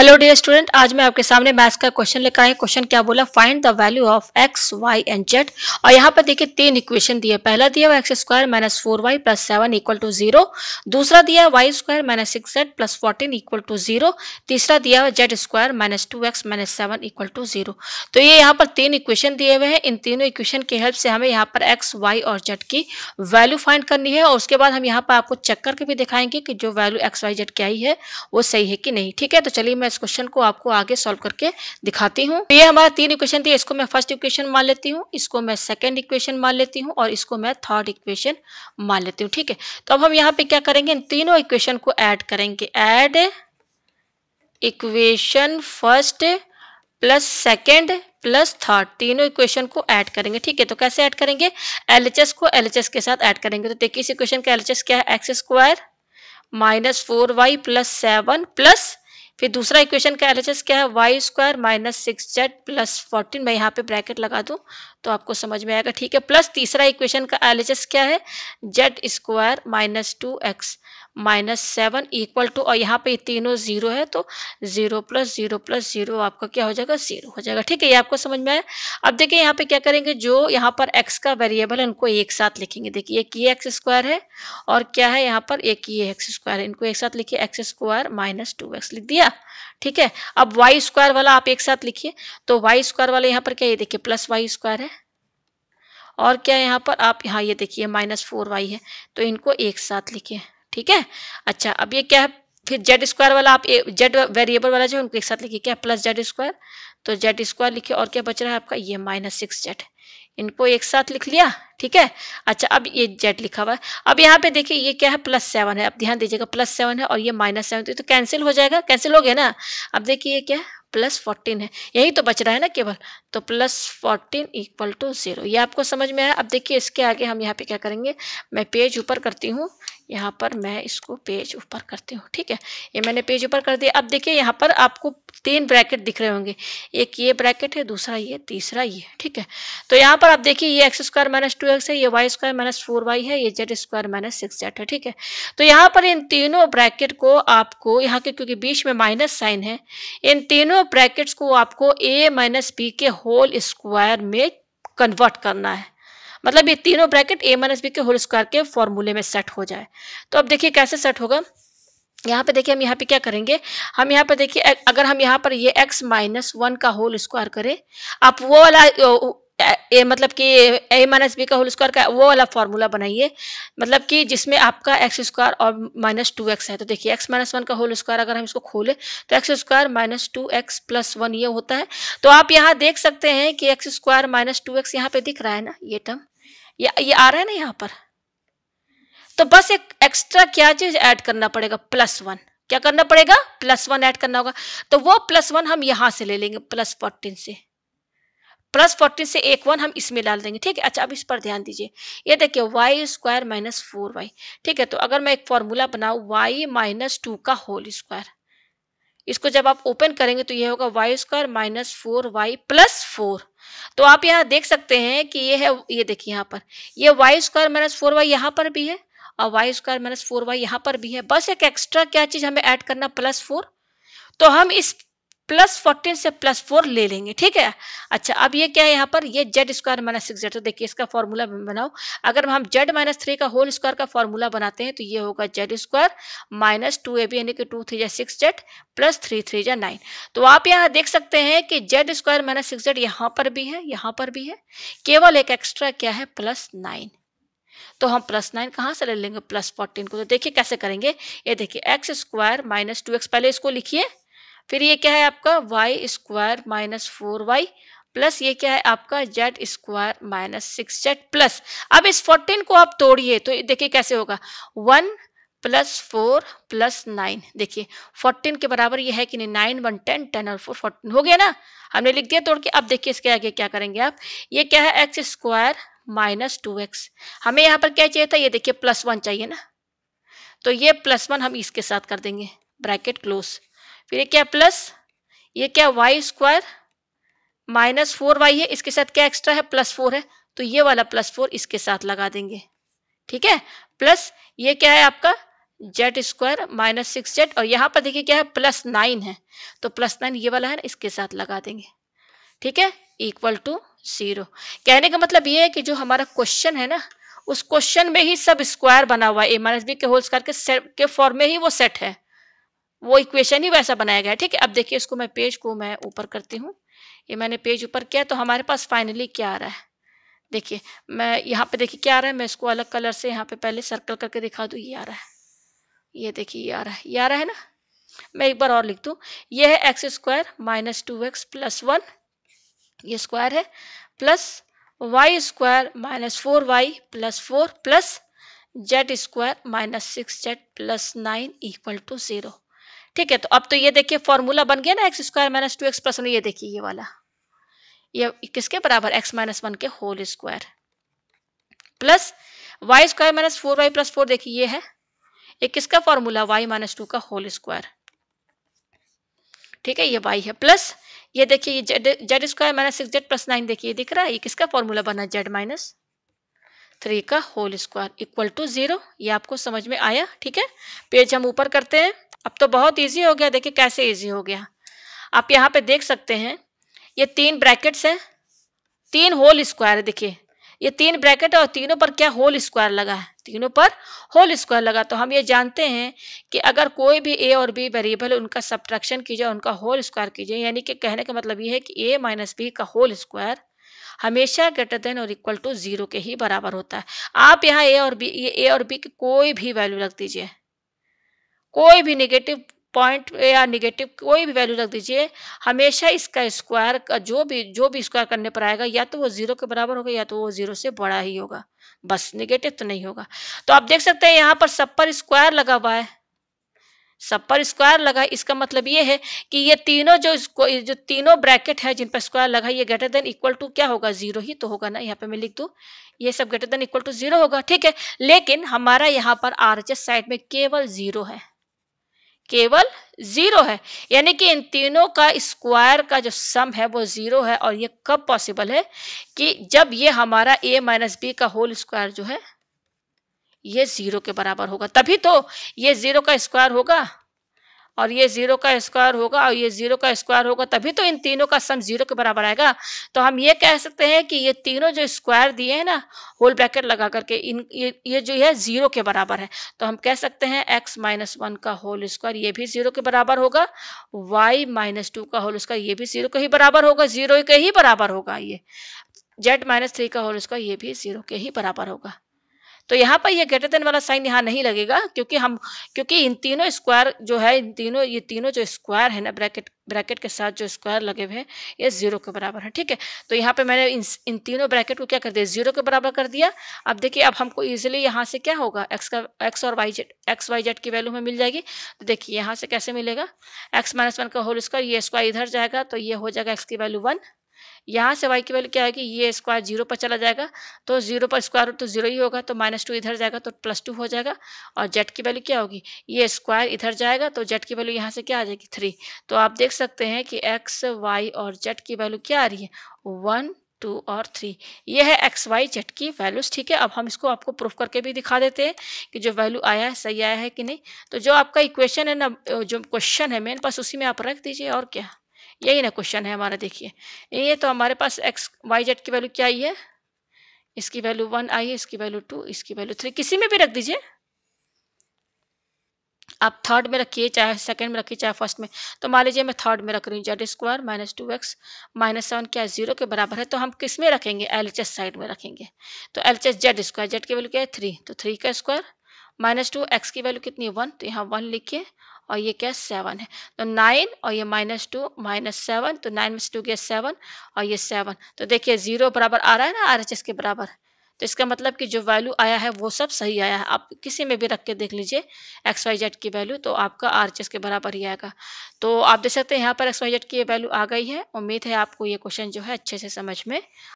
Hello dear student, आज मैं आपके सामने मैथ्स का क्वेश्चन लेकर आई। क्वेश्चन क्या बोला, find the value of X Y and Z. और यहाँ पर देखिए तीन इक्वेशन दिए। पहला दिया हुआ X square minus 4y plus 7 equal to 0। दूसरा दिया Y square minus 6z plus 14 equal to 0। तीसरा दिया हुआ Z square minus 2x minus 7 equal to 0। तो ये यहाँ पर तीन इक्वेशन दिए हुए हैं। इन तीनों इक्वेशन की हेल्प से हमें यहाँ पर एक्स वाई और जेड की वैल्यू फाइंड करनी है। और उसके बाद हम यहाँ पर आपको चेक करके भी दिखाएंगे कि जो वैल्यू एक्स वाई जेड की आई है वो सही है कि नहीं। ठीक है, तो चलिए मैं इस क्वेश्चन को आपको आगे सॉल्व करके दिखाती हूँ। ये हमारा तीन इक्वेशन थी। इसको मैं फर्स्ट इक्वेशन मान लेती हूँ, इसको मैं सेकंड इक्वेशन मान लेती हूँ और इसको मैं थर्ड इक्वेशन मान लेती हूँ। ठीक है, तो अब हम यहाँ पे क्या करेंगे, इन तीनों इक्वेशन को ऐड करेंगे। Add equation first plus second plus third, तीनों इक्वेशन को ऐड करेंगे। ठीक है, तो कैसे ऐड करेंगे, एलएचएस को एलएचएस के साथ ऐड करेंगे। तो देखिए इस इक्वेशन का एलएचएस क्या है, x square minus 4y plus 7 plus फिर दूसरा इक्वेशन का एलएचएस क्या है, Y square minus 6z plus 14। मैं यहाँ पे ब्रैकेट लगा दूँ तो आपको समझ में आएगा। ठीक है, प्लस तीसरा इक्वेशन का एलएचएस क्या है, Z square minus 2x minus 7 equal to, और यहाँ पे तीनों जीरो है तो 0 प्लस 0 प्लस 0 आपका क्या हो जाएगा, 0 हो जाएगा। ठीक है, ये आपको समझ में आया। अब देखिए यहाँ पे क्या करेंगे, जो यहाँ पर x का वेरिएबल है उनको एक साथ लिखेंगे। देखिए एक ये एक्स स्क्वायर है और क्या है यहाँ पर एक ये एक्स स्क्वायर है, इनको एक साथ लिखिए, एक्स स्क्वायर माइनस 2x लिख दिया। ठीक है, अब वाई स्क्वायर वाला आप एक साथ लिखिए। तो वाई स्क्वायर वाला यहाँ पर क्या, ये देखिए प्लस वाई स्क्वायर है और क्या है यहाँ पर आप यहाँ ये देखिए माइनस 4y है, तो इनको एक साथ लिखिए। ठीक है, अच्छा अब ये क्या है, फिर जेड स्क्वायर वाला आप जेड वेरिएबल वाला जो उनको एक साथ लिखिए, क्या प्लस जेड स्क्वायर, तो जेड स्क्वायर लिखिए और क्या बच रहा है आपका ये माइनस 6z, इनको एक साथ लिख लिया। ठीक है, अच्छा अब ये जेड लिखा हुआ है। अब यहाँ पे देखिए ये क्या है, प्लस 7 है। अब ध्यान दीजिएगा प्लस 7 है और ये माइनस 7, तो कैंसिल हो जाएगा, कैंसिल हो गया ना। अब देखिए ये क्या है, प्लस 14 है, यही तो बच रहा है ना केवल, तो प्लस 14 इक्वल टू 0। ये आपको समझ में आया। अब देखिए इसके आगे हम यहाँ पे क्या करेंगे, मैं पेज ऊपर करती हूँ, यहाँ पर मैं इसको पेज ऊपर करती हूँ। ठीक है, ये मैंने पेज ऊपर कर दिया। अब देखिए यहाँ पर आपको तीन ब्रैकेट दिख रहे होंगे, एक ये ब्रैकेट है, दूसरा ये, तीसरा ये। ठीक है, तो यहाँ पर आप देखिए ये एक्स स्क्वायर माइनस 2x है, ये वाई स्क्वायर माइनस 4y है, ये जेड स्क्वायर माइनस 6z है। ठीक है, तो यहाँ पर इन तीनों ब्रैकेट को आपको यहाँ के, क्योंकि बीच में माइनस साइन है, इन तीनों ब्रैकेट्स को आपको a माइनस बी के होल स्क्वायर में कन्वर्ट करना है। मतलब ये तीनों ब्रैकेट a माइनस बी के होल स्क्वायर के फॉर्मूले में सेट हो जाए। तो अब देखिए कैसे सेट होगा, यहाँ पे देखिए हम यहाँ पे क्या करेंगे, हम यहाँ पे देखिए अगर हम यहाँ पर ये x माइनस 1 का होल स्क्वायर करें, आप वो वाला मतलब कि a माइनस बी का होल स्क्वायर का वो वाला फॉर्मूला बनाइए, मतलब कि जिसमें आपका एक्स स्क्वायर और माइनस 2x है। तो देखिए x माइनस 1 का होल स्क्वायर अगर हम इसको खोले तो x square minus 2x plus 1 ये होता है। तो आप यहाँ देख सकते हैं कि एक्स स्क्वायर माइनस 2x यहाँ पे दिख रहा है ना, ये टर्म ये आ रहा है ना यहाँ पर। तो बस एक एक्स्ट्रा क्या चीज ऐड करना पड़ेगा, प्लस 1। क्या करना पड़ेगा, प्लस 1 ऐड करना होगा। तो वो प्लस 1 हम यहां से ले लेंगे, प्लस 14 से, प्लस 14 से एक 1 हम इसमें डाल देंगे। ठीक है, अच्छा अब इस पर ध्यान दीजिए, ये देखिए वाई स्क्वायर माइनस 4y। ठीक है, तो अगर मैं एक फॉर्मूला बनाऊं वाई माइनस 2 का होल स्क्वायर, इसको जब आप ओपन करेंगे तो ये होगा Y square minus 4y plus 4। तो आप यहाँ देख सकते हैं कि ये है, ये देखिए यहाँ पर ये वाई स्क्वायर माइनस 4y यहाँ पर भी है और वाई स्क्वायर माइनस 4y यहाँ पर भी है। बस एक एक्स्ट्रा क्या चीज हमें ऐड करना, प्लस 4। तो हम इस प्लस 14 से प्लस 4 ले लेंगे। ठीक है, अच्छा अब ये क्या है यहाँ पर, ये जेड स्क्वायर माइनस 6z। तो देखिए इसका फॉर्मूला बनाओ, अगर हम जेड माइनस 3 का होल स्क्वायर का फॉर्मूला बनाते हैं तो ये होगा जेड स्क्वायर माइनस 2ab यानी कि 2 3 6z प्लस 3 3 9। तो आप यहाँ देख सकते हैं कि जेड स्क्वायर माइनस 6z यहाँ पर भी है, यहाँ पर भी है, केवल एक एक्स्ट्रा क्या है, प्लस 9। तो हम प्लस 9 कहाँ से ले लेंगे, प्लस 14 को। तो देखिए कैसे करेंगे, ये देखिए एक्स स्क्वायर माइनस 2x, पहले इसको लिखिए, फिर ये क्या है आपका Y square minus 4y plus ये क्या है आपका Z square minus 6z plus, अब इस 14 को आप तोड़िए तो देखिए कैसे होगा, 1 प्लस 4 प्लस 9। देखिए 14 के बराबर ये है कि नहीं, 9 1 10 10 और 4 14 हो गया ना, हमने लिख दिया तोड़ के। अब देखिए इसके आगे क्या करेंगे आप, ये क्या है एक्स स्क्वायर माइनस 2x, हमें यहाँ पर क्या चाहिए था, ये देखिए प्लस 1 चाहिए ना, तो ये प्लस 1 हम इसके साथ कर देंगे, ब्रैकेट क्लोज। फिर ये क्या प्लस, ये क्या वाई स्क्वायर माइनस 4y है, इसके साथ क्या एक्स्ट्रा है, प्लस 4 है, तो ये वाला प्लस 4 इसके साथ लगा देंगे। ठीक है, प्लस ये क्या है आपका जेड स्क्वायर माइनस 6z, और यहाँ पर देखिए क्या है, +9 है, तो +9 ये वाला है ना, इसके साथ लगा देंगे, ठीक है, इक्वल टू 0। कहने का मतलब ये है कि जो हमारा क्वेश्चन है ना, उस क्वेश्चन में ही सब स्क्वायर बना हुआ है, a माइनस बी के होल स्क्वायर के सेट के फॉर्म में ही वो सेट है, वो इक्वेशन ही वैसा बनाया गया है, ठीक है। अब देखिए इसको मैं पेज को मैं ऊपर करती हूँ, ये मैंने पेज ऊपर किया, तो हमारे पास फाइनली क्या आ रहा है, देखिए मैं यहाँ पे देखिए क्या आ रहा है, मैं इसको अलग कलर से यहाँ पे पहले सर्कल करके दिखा दूँ, ये आ रहा है, ये देखिए ये आ रहा है, ये आ रहा है ना। मैं एक बार और लिख दूँ, ये है x square minus 2x plus 1, ये स्क्वायर है, plus Y square minus 4y plus 4 plus Z square minus 6z plus 9 equal to 0, ठीक है। तो अब तो ये देखिए फॉर्मूला बन गया ना, x square minus 2x plus 1, ये देखिए ये वाला, ये किसके बराबर, x माइनस 1 के whole square plus Y square minus 4y plus 4, देखिए ये है, ये किसका फॉर्मूला, y माइनस 2 का होल स्क्वायर, ठीक है, ये y है, प्लस ये देखिए ये Z square minus 6z plus 9, देखिए ये दिख रहा है, ये किसका फॉर्मूला बना, z माइनस 3 का होल स्क्वायर इक्वल टू 0। ये आपको समझ में आया, ठीक है। पेज हम ऊपर करते हैं, अब तो बहुत इजी हो गया, देखिए कैसे इजी हो गया, आप यहाँ पे देख सकते हैं, ये 3 ब्रैकेट्स हैं, 3 होल स्क्वायर है, देखिए ये 3 ब्रैकेट और तीनों पर क्या होल स्क्वायर लगा है, तीनों पर होल स्क्वायर लगा, तो हम ये जानते हैं कि अगर कोई भी a और b वेरिएबल उनका सब्ट्रैक्शन कीजिए, उनका होल स्क्वायर कीजिए, यानी कि कहने का मतलब ये है कि a माइनस बी का होल स्क्वायर हमेशा ग्रेटर देन और इक्वल टू 0 के ही बराबर होता है। आप यहाँ a और b की कोई भी वैल्यू रख दीजिए, कोई भी नेगेटिव पॉइंट या नेगेटिव कोई भी वैल्यू रख दीजिए, हमेशा इसका स्क्वायर का जो भी स्क्वायर करने पर आएगा, या तो वो 0 के बराबर होगा या तो वो 0 से बड़ा ही होगा, बस नेगेटिव तो नहीं होगा। तो आप देख सकते हैं यहाँ पर सब पर स्क्वायर लगा हुआ है, सब पर स्क्वायर लगा, इसका मतलब ये है कि ये तीनों जो तीनों ब्रैकेट है जिन पर स्क्वायर लगा, ये ग्रेटर देन इक्वल टू क्या होगा, 0 ही तो होगा ना। यहाँ पे मैं लिख दूं, ये सब ग्रेटर देन इक्वल टू 0 होगा, ठीक है। लेकिन हमारा यहाँ पर आरएचएस साइड में केवल 0 है, केवल 0 है, यानी कि इन तीनों का स्क्वायर का जो सम है वो 0 है। और ये कब पॉसिबल है, कि जब ये हमारा a माइनस बी का होल स्क्वायर जो है ये 0 के बराबर होगा, तभी तो ये 0 का स्क्वायर होगा और ये 0 का स्क्वायर होगा और ये 0 का स्क्वायर होगा, तभी तो इन तीनों का सम 0 के बराबर आएगा। तो हम ये कह सकते हैं कि ये तीनों जो स्क्वायर दिए हैं ना होल ब्रैकेट लगा करके, ये जो है 0 के बराबर है, तो हम कह सकते हैं x माइनस 1 का होल स्क्वायर ये भी 0 के बराबर होगा, y माइनस 2 का होल स्क्वायर ये भी 0 के ही बराबर होगा, 0 के ही बराबर होगा, ये z माइनस 3 का होल स्क्वायर ये भी 0 के ही बराबर होगा। तो यहाँ पर ये ग्रेटर देन वाला साइन यहाँ नहीं लगेगा, क्योंकि इन तीनों स्क्वायर जो है, ये तीनों जो स्क्वायर है ना ब्रैकेट के साथ जो स्क्वायर लगे हुए हैं ये 0 के बराबर है, ठीक है। तो यहाँ पे मैंने इन तीनों ब्रैकेट को क्या कर दिया, 0 के बराबर कर दिया। अब देखिए अब हमको इजीली यहाँ से क्या होगा, एक्स और वाई जेड की वैल्यू में मिल जाएगी। तो देखिए यहाँ से कैसे मिलेगा, एक्स माइनस 1 का होल स्क्वायर, ये स्क्वायर इधर जाएगा तो ये हो जाएगा एक्स की वैल्यू 1, यहाँ से y की वैल्यू क्या आएगी, ये स्क्वायर 0 पर चला जाएगा तो 0 पर स्क्वायर रूट तो 0 ही होगा, तो -2 इधर जाएगा तो +2 हो जाएगा। और z की वैल्यू क्या होगी, ये स्क्वायर इधर जाएगा तो z की वैल्यू यहाँ से क्या आ जाएगी 3। तो आप देख सकते हैं कि x y और z की वैल्यू क्या आ रही है 1 2 और 3, ये है x y z की वैल्यूज, ठीक है। अब हम इसको आपको प्रूफ करके भी दिखा देते हैं कि जो वैल्यू आया है सही आया है कि नहीं। तो जो आपका इक्वेशन है ना, जो क्वेश्चन है मेन पास, उसी में आप रख दीजिए, और क्या, यही ना क्वेश्चन है हमारा। देखिए ये तो हमारे पास एक्स वाई जेड की वैल्यू क्या आई है, इसकी वैल्यू 1 आई है, इसकी वैल्यू 2, इसकी वैल्यू 3, किसी में भी रख दीजिए, आप थर्ड में रखिए चाहे सेकंड में रखिए चाहे फर्स्ट में। तो मान लीजिए मैं थर्ड में रख रही हूँ, Z square minus 2x minus 7 क्या 0 के बराबर है, तो हम किस में रखेंगे, एलएचएस साइड में रखेंगे। तो एलएचएस जेड स्क्वायर, जेड की वैल्यू क्या है 3, तो 3 का स्क्वायर माइनस 2, एक्स की वैल्यू कितनी है 1, तो यहाँ 1 लिखिए, और ये क्या 7 है, तो 9 और ये -2 -7, तो 9 में से 2 गया 7 और ये 7, तो देखिए 0 बराबर आ रहा है ना आरएचएस के बराबर। तो इसका मतलब कि जो वैल्यू आया है वो सब सही आया है। आप किसी में भी रख के देख लीजिए एक्स वाई जेड की वैल्यू, तो आपका आरएचएस के बराबर ही आएगा। तो आप देख सकते हैं यहाँ पर एक्स वाई जेड की वैल्यू आ गई है। उम्मीद है आपको ये क्वेश्चन जो है अच्छे से समझ में